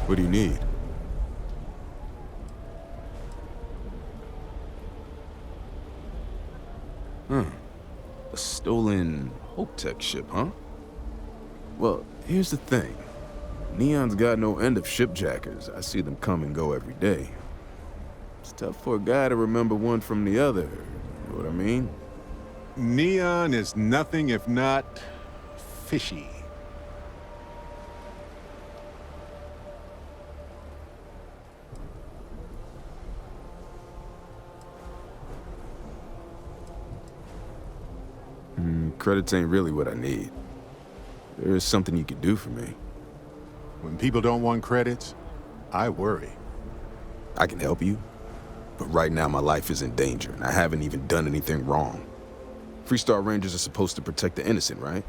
What do you need? A stolen Hope Tech ship, huh? Well, here's the thing. Neon's got no end of shipjackers. I see them come and go every day. It's tough for a guy to remember one from the other, you know what I mean? Neon is nothing if not fishy. Credits ain't really what I need. There is something you could do for me. When people don't want credits, I worry. I can help you, but right now my life is in danger, and I haven't even done anything wrong. Freestar Rangers are supposed to protect the innocent, right?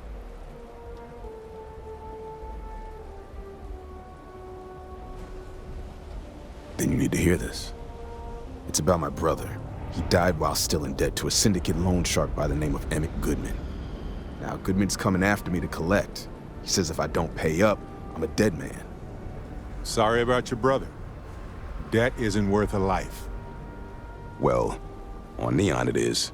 Then you need to hear this. It's about my brother. He died while still in debt to a syndicate loan shark by the name of Emmett Goodman. Now, Goodman's coming after me to collect. He says if I don't pay up, I'm a dead man. Sorry about your brother. Debt isn't worth a life. Well, on Neon it is.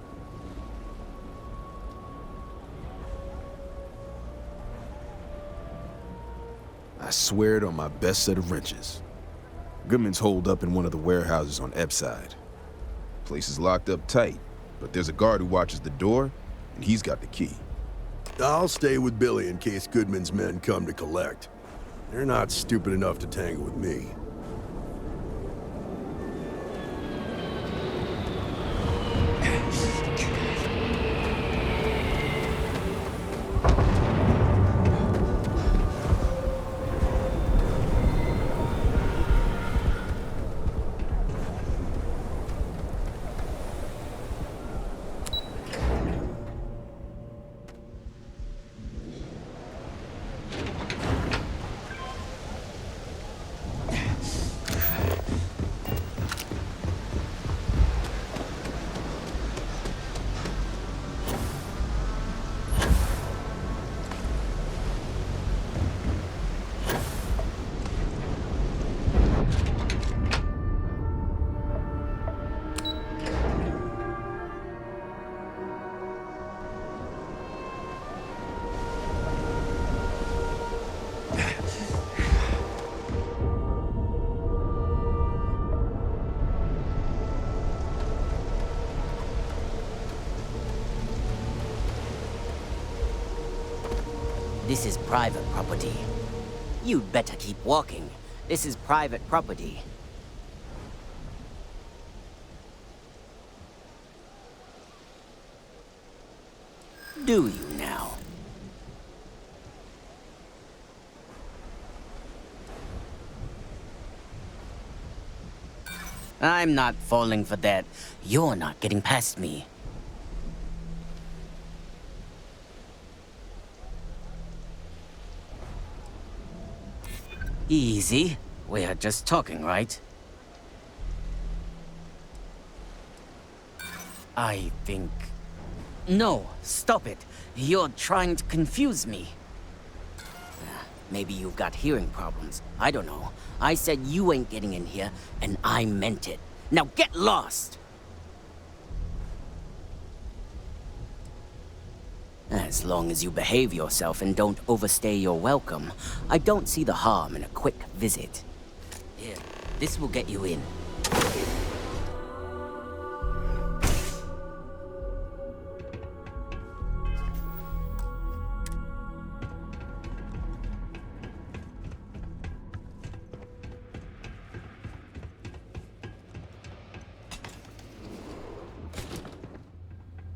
I swear it on my best set of wrenches. Goodman's holed up in one of the warehouses on Epside. Place is locked up tight, but there's a guard who watches the door, and he's got the key. I'll stay with Billy in case Goodman's men come to collect. They're not stupid enough to tangle with me. This is private property. You'd better keep walking. This is private property. Do you now? I'm not falling for that. You're not getting past me. Easy. We're just talking, right? I think... No, stop it. You're trying to confuse me. Maybe you've got hearing problems. I don't know. I said you ain't getting in here, and I meant it. Now get lost! As long as you behave yourself and don't overstay your welcome, I don't see the harm in a quick visit. Here, this will get you in.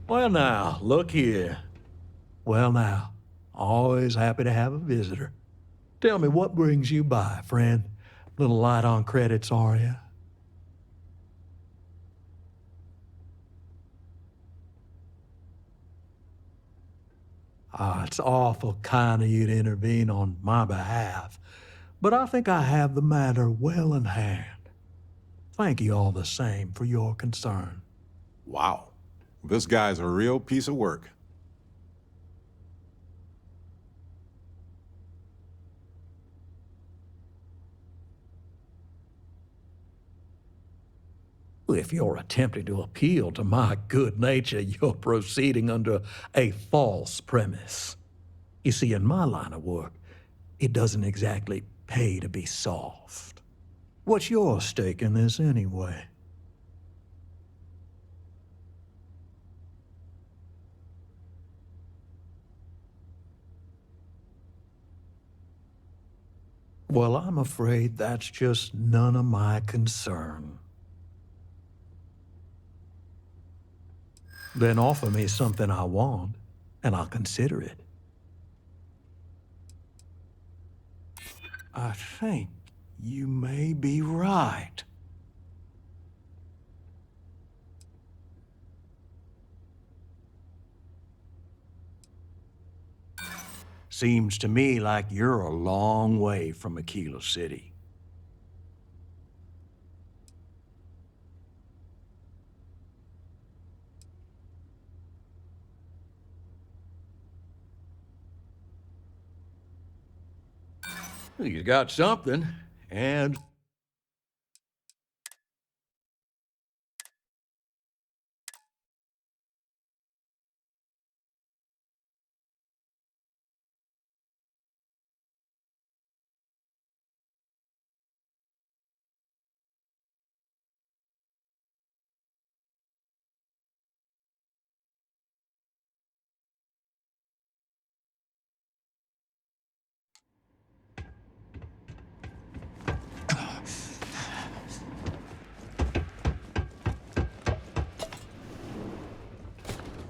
Well now, look here. Well now, always happy to have a visitor. Tell me, what brings you by, friend? Little light on credits, are you? It's awful kind of you to intervene on my behalf, but I think I have the matter well in hand. Thank you all the same for your concern. Wow. This guy's a real piece of work. If you're attempting to appeal to my good nature, you're proceeding under a false premise. You see, in my line of work, it doesn't exactly pay to be soft. What's your stake in this anyway? Well, I'm afraid that's just none of my concern. Then offer me something I want, and I'll consider it. I think you may be right. Seems to me like you're a long way from Aquila City. You got something, and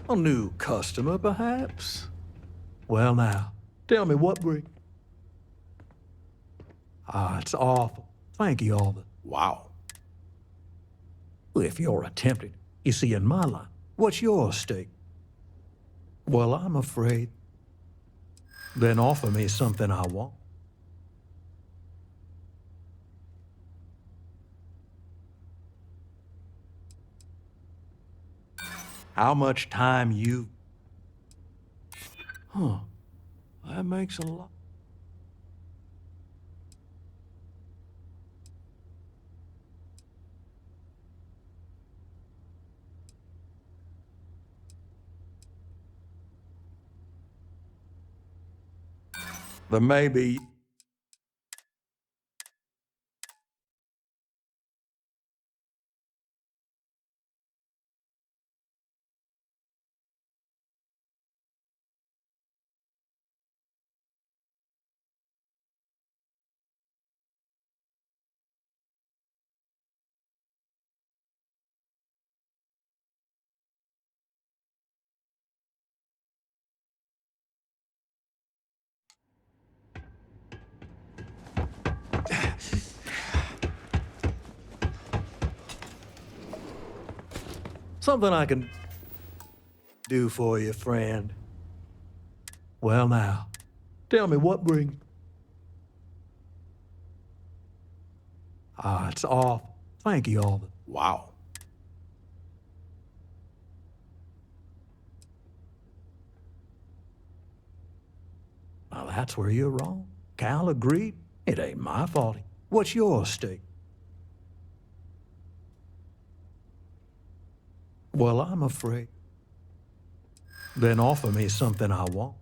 a new customer, perhaps? Well, now, tell me what bring. It's awful. Thank you all. Wow. If you're attempting, you see, in my line, what's your stake? Well, I'm afraid. Then offer me something I want. How much time you... Huh. That makes a lot. There may be... Something I can do for you, friend. Well, now, tell me what brings... It's awful. Thank you all. Wow. Well, that's where you're wrong. Cal agreed. It ain't my fault. What's your stake? Well, I'm afraid. Then offer me something I want.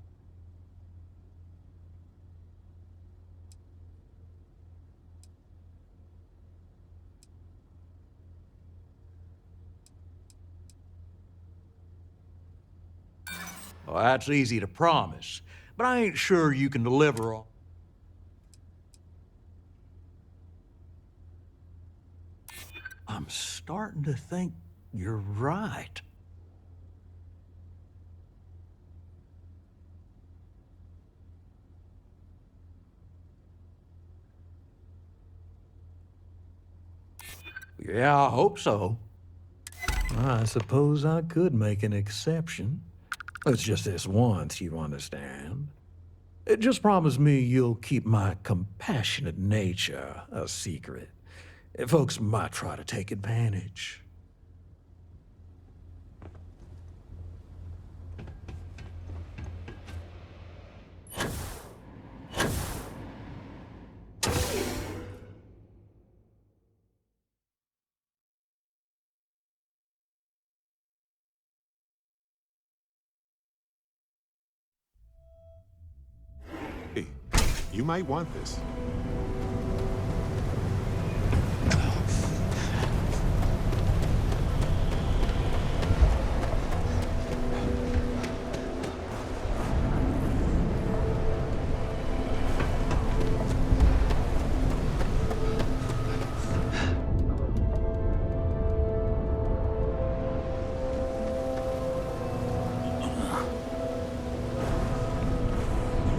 Well, that's easy to promise, but I ain't sure you can deliver on. I'm starting to think you're right. Yeah, I hope so. I suppose I could make an exception. It's just this once, you understand. Just promise me you'll keep my compassionate nature a secret. Folks might try to take advantage. You might want this.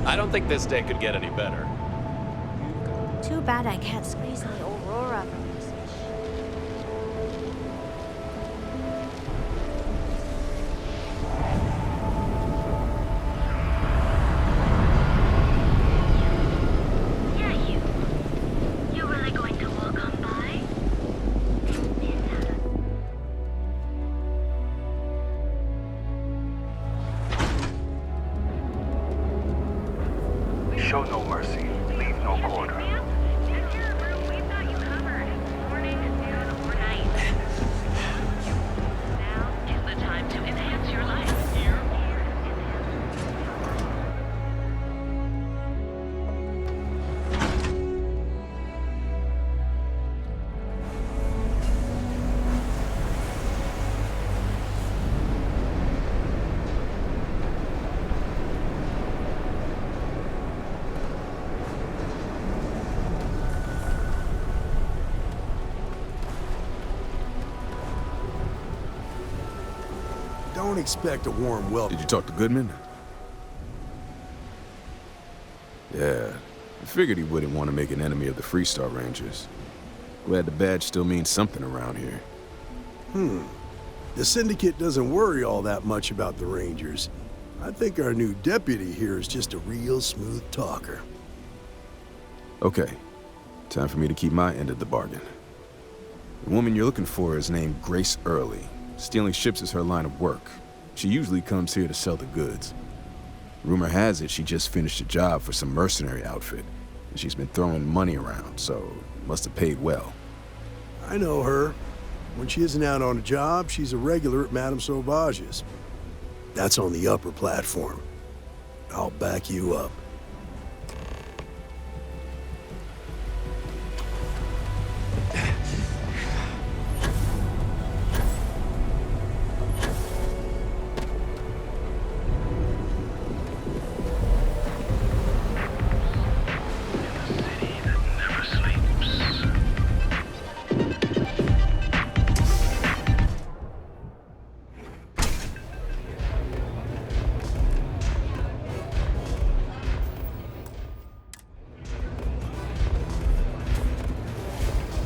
I don't think this day could get any better. Too bad I can't squeeze the Aurora from this fish. Yeah, you really going to walk on by? Show no mercy, leave no quarter. We've got you covered. Morning, noon, or night. Now is the time to enhance your life. Don't expect a warm welcome. Did you talk to Goodman? Yeah, I figured he wouldn't want to make an enemy of the Freestar Rangers. Glad the badge still means something around here. The Syndicate doesn't worry all that much about the Rangers. I think our new deputy here is just a real smooth talker. Okay, time for me to keep my end of the bargain. The woman you're looking for is named Grace Early. Stealing ships is her line of work. She usually comes here to sell the goods. Rumor has it she just finished a job for some mercenary outfit, and she's been throwing money around, so must have paid well. I know her. When she isn't out on a job, she's a regular at Madame Sauvage's. That's on the upper platform. I'll back you up.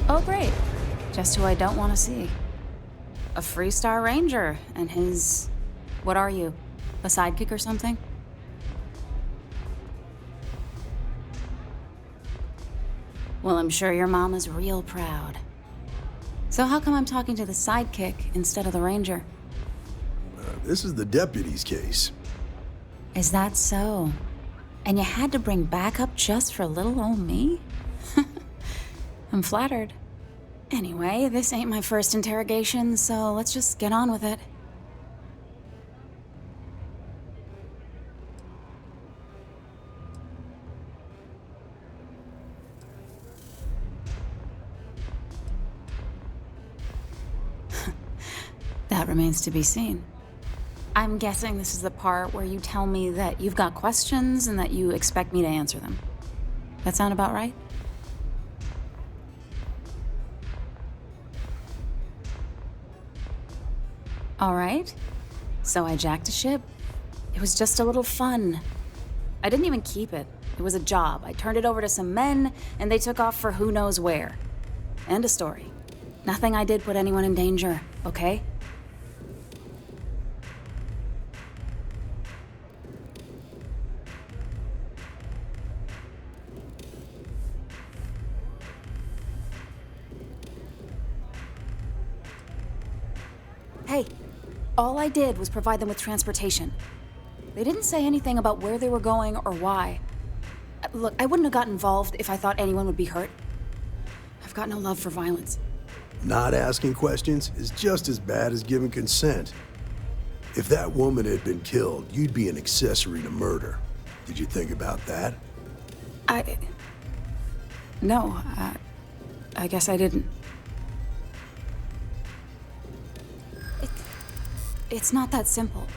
Oh, great. Just who I don't want to see. A Freestar Ranger and his... What are you? A sidekick or something? Well, I'm sure your mom is real proud. So how come I'm talking to the sidekick instead of the Ranger? This is the deputy's case. Is that so? And you had to bring backup just for little old me? I'm flattered. Anyway, this ain't my first interrogation, so let's just get on with it. That remains to be seen. I'm guessing this is the part where you tell me that you've got questions and that you expect me to answer them. That sound about right? All right. So I jacked a ship. It was just a little fun. I didn't even keep it. It was a job. I turned it over to some men, and they took off for who knows where. End of story. Nothing I did put anyone in danger, okay? Hey, all I did was provide them with transportation. They didn't say anything about where they were going or why. Look, I wouldn't have got involved if I thought anyone would be hurt. I've got no love for violence. Not asking questions is just as bad as giving consent. If that woman had been killed, you'd be an accessory to murder. Did you think about that? No, I guess I didn't. It's not that simple.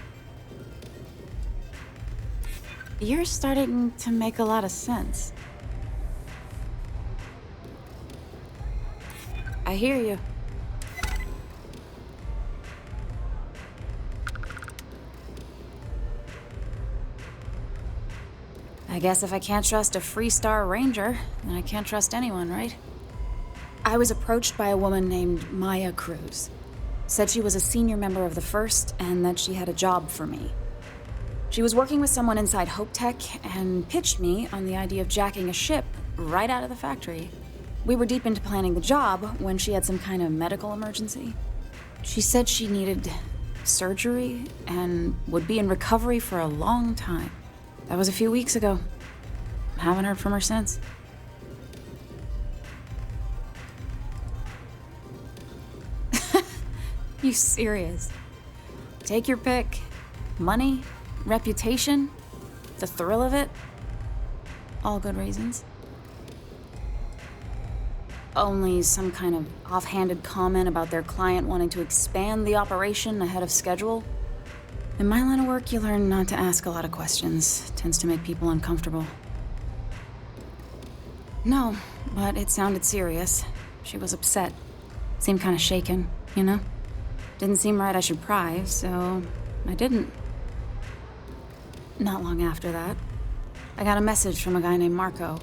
You're starting to make a lot of sense. I hear you. I guess if I can't trust a Freestar Ranger, then I can't trust anyone, right? I was approached by a woman named Maya Cruz. Said she was a senior member of the First and that she had a job for me. She was working with someone inside Hope Tech and pitched me on the idea of jacking a ship right out of the factory. We were deep into planning the job when she had some kind of medical emergency. She said she needed surgery and would be in recovery for a long time. That was a few weeks ago. Haven't heard from her since. You serious? Take your pick. Money, reputation, the thrill of it. All good reasons. Only some kind of offhanded comment about their client wanting to expand the operation ahead of schedule. In my line of work, you learn not to ask a lot of questions. It tends to make people uncomfortable. No, but it sounded serious. She was upset. Seemed kind of shaken, you know? Didn't seem right I should pry, so I didn't. Not long after that, I got a message from a guy named Marco.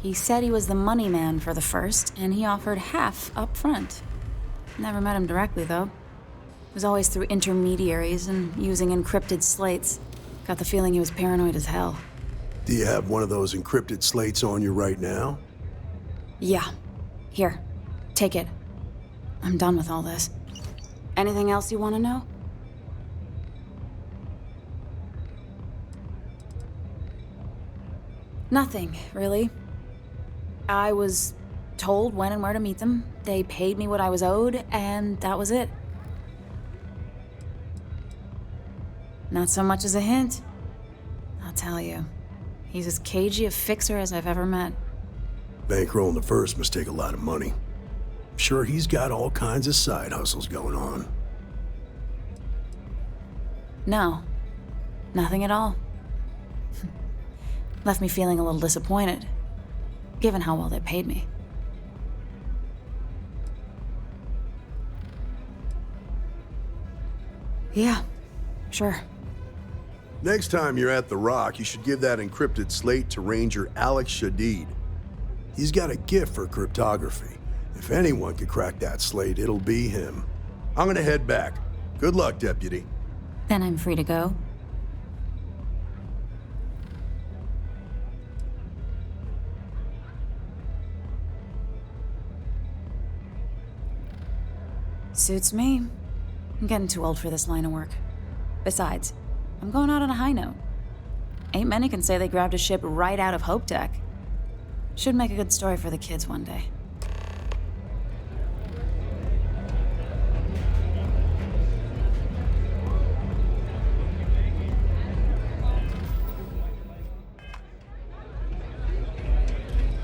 He said he was the money man for the First, and he offered half up front. Never met him directly, though. It was always through intermediaries and using encrypted slates. Got the feeling he was paranoid as hell. Do you have one of those encrypted slates on you right now? Yeah. Here. Take it. I'm done with all this. Anything else you want to know? Nothing, really. I was told when and where to meet them. They paid me what I was owed, and that was it. Not so much as a hint. I'll tell you. He's as cagey a fixer as I've ever met. Bankrolling the First must take a lot of money. I'm sure he's got all kinds of side hustles going on. No. Nothing at all. Left me feeling a little disappointed, given how well they paid me. Yeah, sure. Next time you're at the Rock, you should give that encrypted slate to Ranger Alex Shadid. He's got a gift for cryptography. If anyone could crack that slate, it'll be him. I'm gonna head back. Good luck, Deputy. Then I'm free to go. Suits me. I'm getting too old for this line of work. Besides, I'm going out on a high note. Ain't many can say they grabbed a ship right out of Hope Tech. Should make a good story for the kids one day.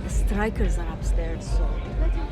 The strikers are upstairs, so let him.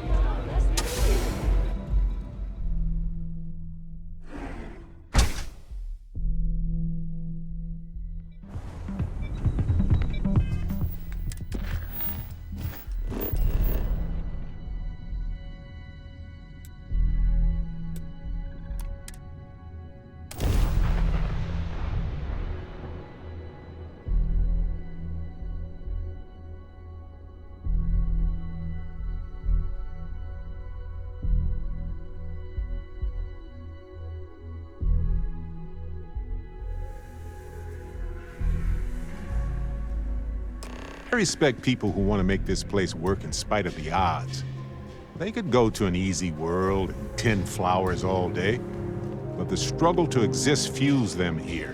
I respect people who want to make this place work in spite of the odds. They could go to an easy world and tend flowers all day, but the struggle to exist fuels them here.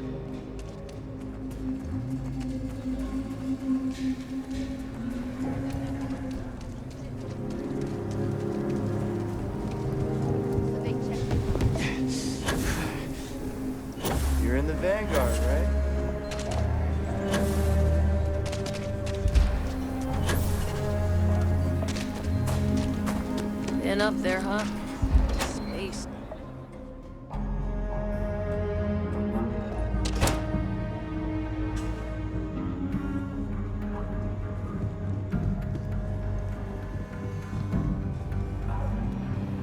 You're in the Vanguard, right? Been up there, huh? Space.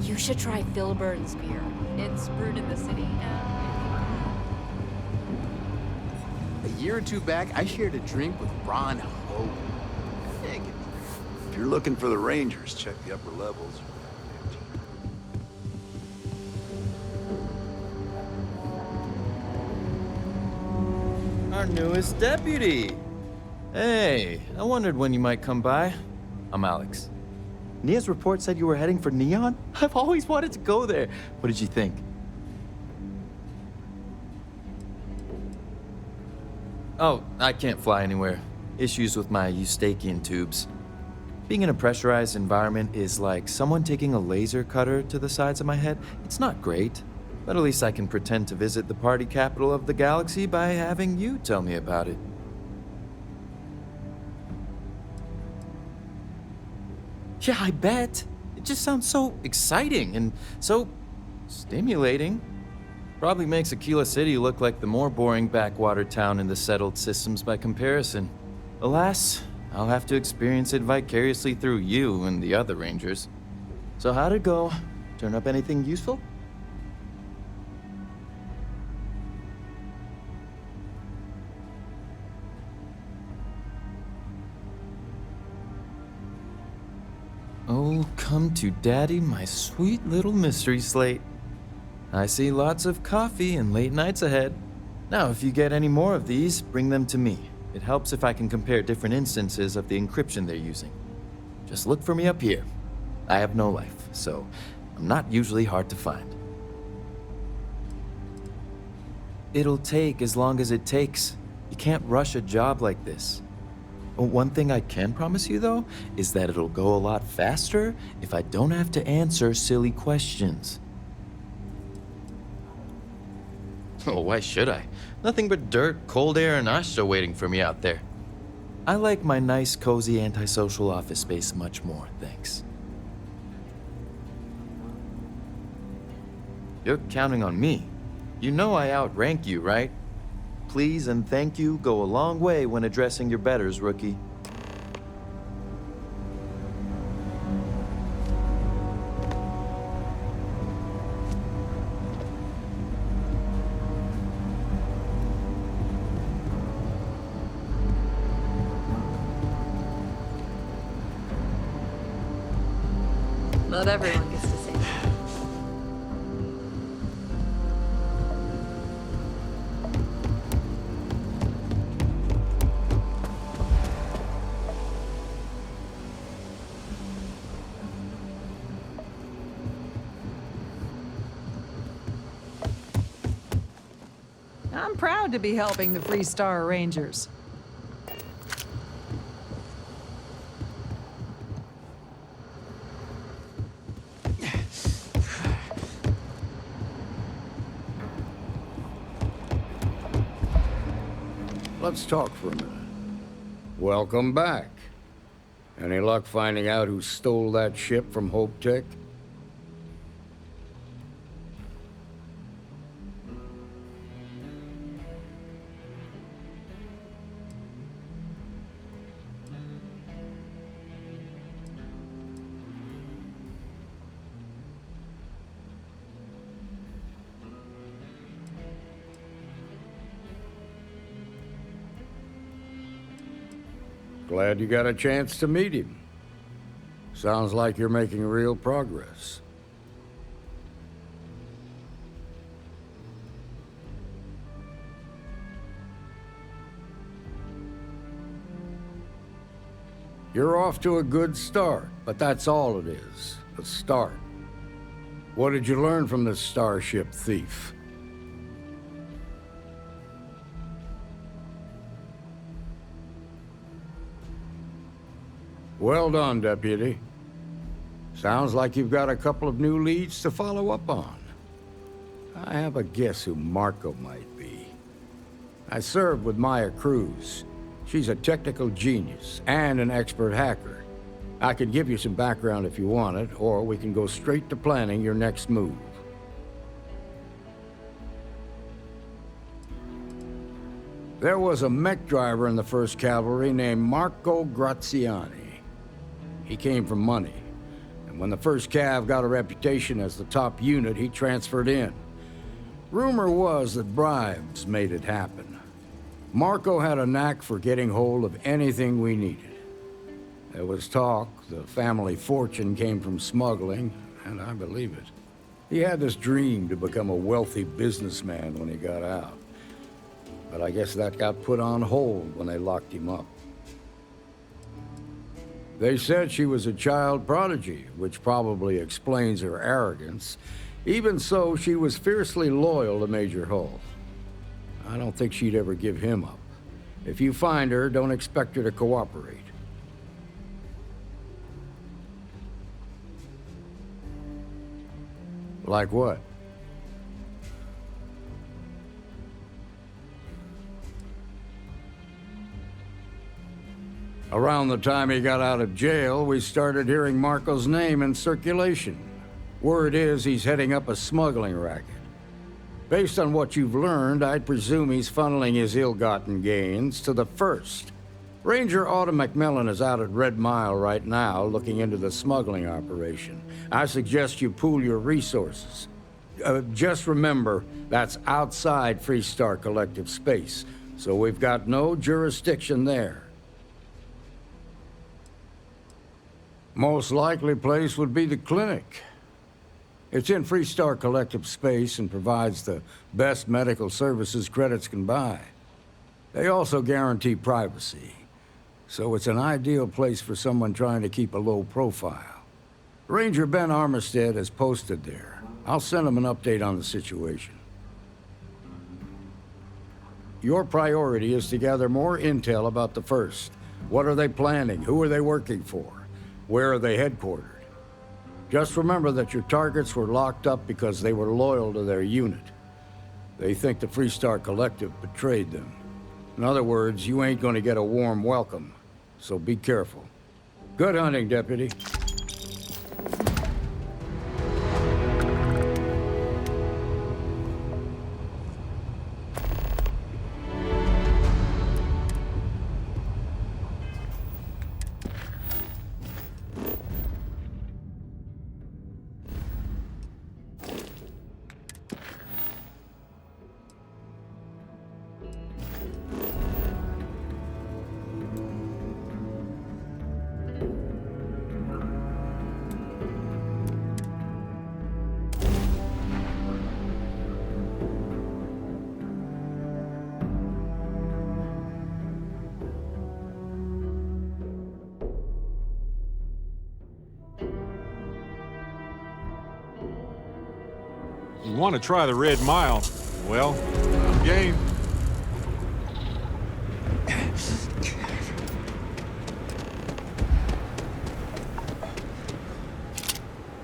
You should try Phil Burns beer. It's brewed in the city A year or two back, I shared a drink with Ron Ho. If you're looking for the Rangers, check the upper levels. Our newest deputy. Hey, I wondered when you might come by. I'm Alex. Nia's report said you were heading for Neon? I've always wanted to go there. What did you think? Oh, I can't fly anywhere. Issues with my Eustachian tubes. Being in a pressurized environment is like someone taking a laser cutter to the sides of my head. It's not great, but at least I can pretend to visit the party capital of the galaxy by having you tell me about it. Yeah, I bet. It just sounds so exciting and so stimulating. Probably makes Aquila City look like the more boring backwater town in the settled systems by comparison. Alas, I'll have to experience it vicariously through you and the other Rangers. So how'd it go? Turn up anything useful? Oh, come to daddy, my sweet little mystery slate. I see lots of coffee and late nights ahead. Now, if you get any more of these, bring them to me. It helps if I can compare different instances of the encryption they're using. Just look for me up here. I have no life, so I'm not usually hard to find. It'll take as long as it takes. You can't rush a job like this. One thing I can promise you, though, is that it'll go a lot faster if I don't have to answer silly questions. Oh, why should I? Nothing but dirt, cold air, and Asha waiting for me out there. I like my nice, cozy, antisocial office space much more, thanks. You're counting on me. You know I outrank you, right? Please and thank you go a long way when addressing your betters, rookie. Not everyone gets to say that. I'm proud to be helping the Free Star Rangers. Let's talk for a minute. Welcome back. Any luck finding out who stole that ship from Hope Tech? Glad you got a chance to meet him. Sounds like you're making real progress. You're off to a good start, but that's all it is, a start. What did you learn from this starship thief? Well done, Deputy. Sounds like you've got a couple of new leads to follow up on. I have a guess who Marco might be. I served with Maya Cruz. She's a technical genius and an expert hacker. I could give you some background if you want it, or we can go straight to planning your next move. There was a mech driver in the 1st Cavalry named Marco Graziani. He came from money, and when the 1st Cav got a reputation as the top unit, he transferred in. Rumor was that bribes made it happen. Marco had a knack for getting hold of anything we needed. There was talk the family fortune came from smuggling, and I believe it. He had this dream to become a wealthy businessman when he got out. But I guess that got put on hold when they locked him up. They said she was a child prodigy, which probably explains her arrogance. Even so, she was fiercely loyal to Major Hull. I don't think she'd ever give him up. If you find her, don't expect her to cooperate. Like what? Around the time he got out of jail, we started hearing Marco's name in circulation. Word is he's heading up a smuggling racket. Based on what you've learned, I'd presume he's funneling his ill-gotten gains to the 1st. Ranger Autumn McMillan is out at Red Mile right now looking into the smuggling operation. I suggest you pool your resources. Just remember, that's outside Freestar Collective space, so we've got no jurisdiction there. Most likely place would be the clinic. It's in Freestar Collective space and provides the best medical services credits can buy. They also guarantee privacy, so it's an ideal place for someone trying to keep a low profile. Ranger Ben Armistead is posted there. I'll send him an update on the situation. Your priority is to gather more intel about the 1st. What are they planning? Who are they working for? Where are they headquartered? Just remember that your targets were locked up because they were loyal to their unit. They think the Freestar Collective betrayed them. In other words, you ain't gonna get a warm welcome, so be careful. Good hunting, Deputy. You want to try the Red Mile? Well, I'm game.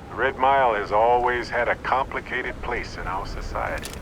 The Red Mile has always had a complicated place in our society.